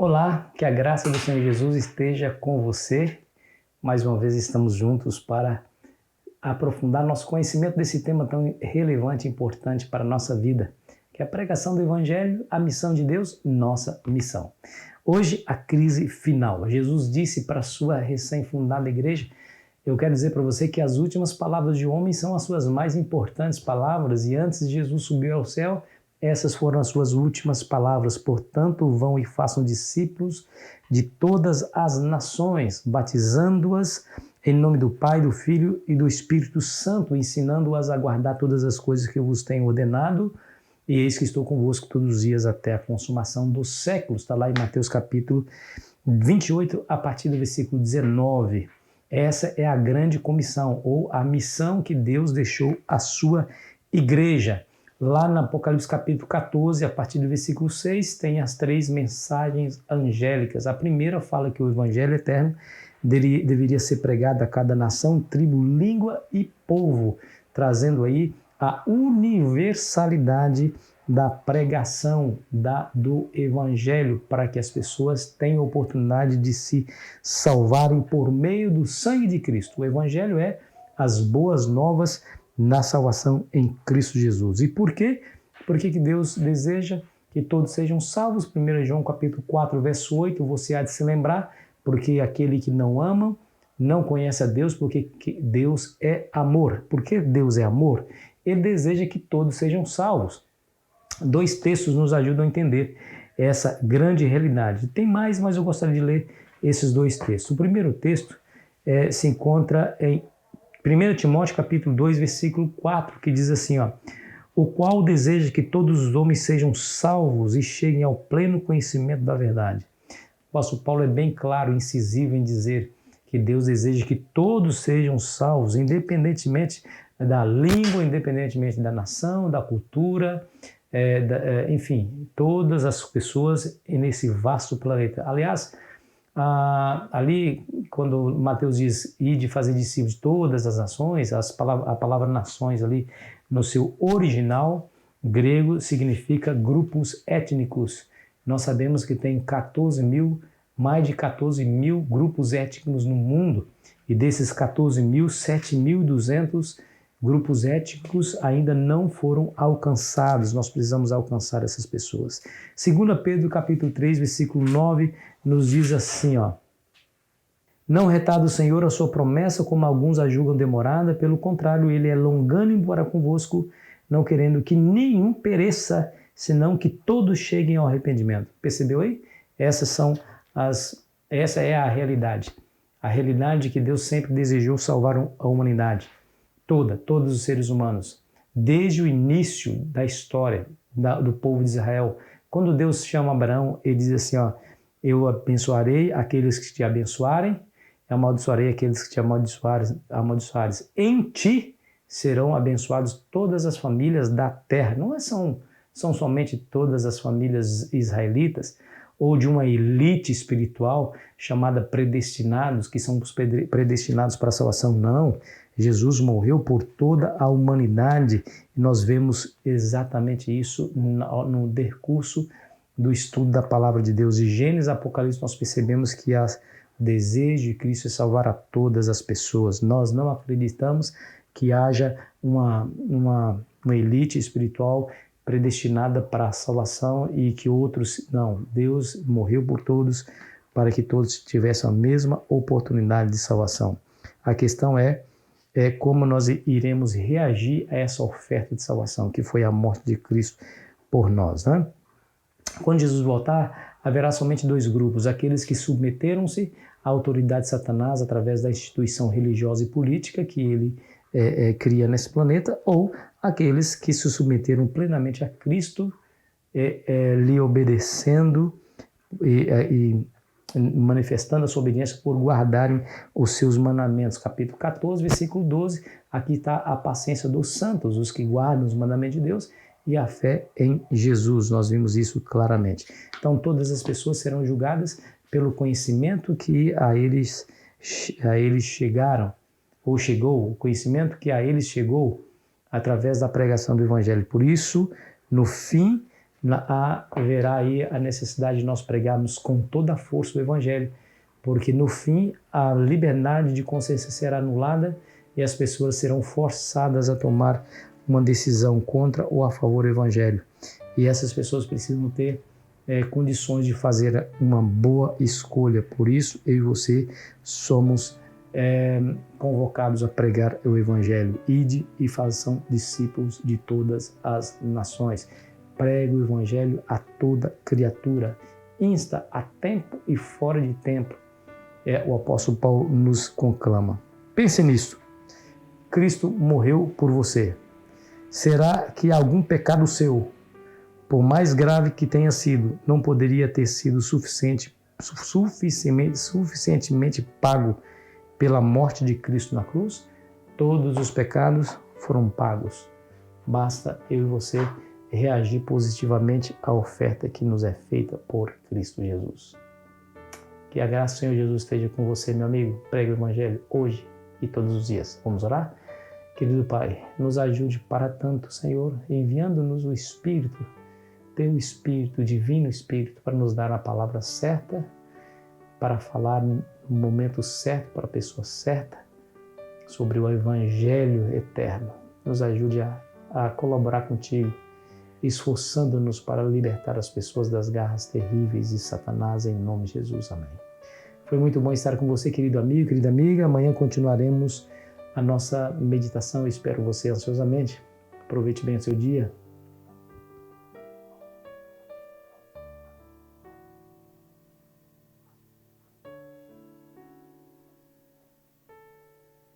Olá, que a graça do Senhor Jesus esteja com você. Mais uma vez estamos juntos para aprofundar nosso conhecimento desse tema tão relevante e importante para a nossa vida, que é a pregação do Evangelho, a missão de Deus, nossa missão. Hoje, a crise final. Jesus disse para a sua recém-fundada igreja: eu quero dizer para você que as últimas palavras de homem são as suas mais importantes palavras, e antes de Jesus subir ao céu, essas foram as suas últimas palavras. Portanto, vão e façam discípulos de todas as nações, batizando-as em nome do Pai, do Filho e do Espírito Santo, ensinando-as a guardar todas as coisas que eu vos tenho ordenado, e eis que estou convosco todos os dias até a consumação dos séculos. Está lá em Mateus capítulo 28, a partir do versículo 19. Essa é a grande comissão, ou a missão que Deus deixou à sua igreja. Lá no Apocalipse capítulo 14, a partir do versículo 6, tem as 3 mensagens angélicas. A primeira fala que o Evangelho eterno deveria ser pregado a cada nação, tribo, língua e povo, trazendo aí a universalidade da pregação do Evangelho, para que as pessoas tenham a oportunidade de se salvarem por meio do sangue de Cristo. O Evangelho é as boas novas na salvação em Cristo Jesus. E por quê? Porque que Deus deseja que todos sejam salvos. 1 João capítulo 4, verso 8, você há de se lembrar, porque aquele que não ama não conhece a Deus, porque Deus é amor. Por que Deus é amor? Ele deseja que todos sejam salvos. 2 textos nos ajudam a entender essa grande realidade. Tem mais, mas eu gostaria de ler esses 2 textos. O primeiro texto se encontra em 1 Timóteo capítulo 2, versículo 4, que diz assim, o qual deseja que todos os homens sejam salvos e cheguem ao pleno conhecimento da verdade. O apóstolo Paulo é bem claro e incisivo em dizer que Deus deseja que todos sejam salvos, independentemente da língua, independentemente da nação, da cultura, enfim, todas as pessoas nesse vasto planeta. Aliás, ali, quando Mateus diz de fazer discípulos de todas as nações, a palavra nações ali, no seu original grego, significa grupos étnicos. Nós sabemos que tem mais de 14 mil grupos étnicos no mundo, e desses 14 mil, 7.200 grupos étnicos ainda não foram alcançados. Nós precisamos alcançar essas pessoas. 2 Pedro capítulo 3, versículo 9, nos diz assim, não retarda o Senhor a sua promessa, como alguns a julgam demorada, pelo contrário, ele é longânimo para convosco, não querendo que nenhum pereça, senão que todos cheguem ao arrependimento. Percebeu aí? Essa é a realidade. A realidade que Deus sempre desejou salvar a humanidade. Todos os seres humanos. Desde o início da história do povo de Israel, quando Deus chama Abraão, ele diz assim, eu abençoarei aqueles que te abençoarem, amaldiçoarei aqueles que te amaldiçoarem. Em ti serão abençoadas todas as famílias da terra. Não são somente todas as famílias israelitas ou de uma elite espiritual chamada predestinados, que são os predestinados para a salvação. Não. Jesus morreu por toda a humanidade e nós vemos exatamente isso no decurso do estudo da palavra de Deus. De Gênesis a Apocalipse nós percebemos que o desejo de Cristo é salvar a todas as pessoas. Nós não acreditamos que haja uma elite espiritual predestinada para a salvação e que outros... Não, Deus morreu por todos para que todos tivessem a mesma oportunidade de salvação. A questão é como nós iremos reagir a essa oferta de salvação, que foi a morte de Cristo por nós, né? Quando Jesus voltar, haverá somente 2 grupos, aqueles que submeteram-se à autoridade de Satanás através da instituição religiosa e política que ele cria nesse planeta, ou aqueles que se submeteram plenamente a Cristo, lhe obedecendo e manifestando a sua obediência por guardarem os seus mandamentos. Capítulo 14, versículo 12, aqui está a paciência dos santos, os que guardam os mandamentos de Deus, e a fé em Jesus. Nós vimos isso claramente. Então, todas as pessoas serão julgadas pelo conhecimento que a eles chegaram, ou chegou, o conhecimento que a eles chegou através da pregação do Evangelho. Por isso, no fim haverá aí a necessidade de nós pregarmos com toda a força o Evangelho, porque no fim a liberdade de consciência será anulada e as pessoas serão forçadas a tomar uma decisão contra ou a favor do Evangelho. E essas pessoas precisam ter condições de fazer uma boa escolha. Por isso, eu e você somos convocados a pregar o Evangelho. Ide e façam discípulos de todas as nações. Pregue o Evangelho a toda criatura. Insta a tempo e fora de tempo. O apóstolo Paulo nos conclama. Pense nisso. Cristo morreu por você. Será que algum pecado seu, por mais grave que tenha sido, não poderia ter sido suficientemente pago pela morte de Cristo na cruz? Todos os pecados foram pagos. Basta eu e você reagir positivamente à oferta que nos é feita por Cristo Jesus. Que a graça do Senhor Jesus esteja com você, meu amigo. Pregue o Evangelho hoje e todos os dias. Vamos orar? Querido Pai, nos ajude para tanto, Senhor, enviando-nos o Espírito, Teu Espírito, Divino Espírito, para nos dar a palavra certa, para falar no momento certo, para a pessoa certa, sobre o Evangelho eterno. Nos ajude a colaborar contigo, esforçando-nos para libertar as pessoas das garras terríveis de Satanás, em nome de Jesus. Amém. Foi muito bom estar com você, querido amigo, querida amiga. Amanhã continuaremos a nossa meditação. Eu espero você ansiosamente. Aproveite bem o seu dia.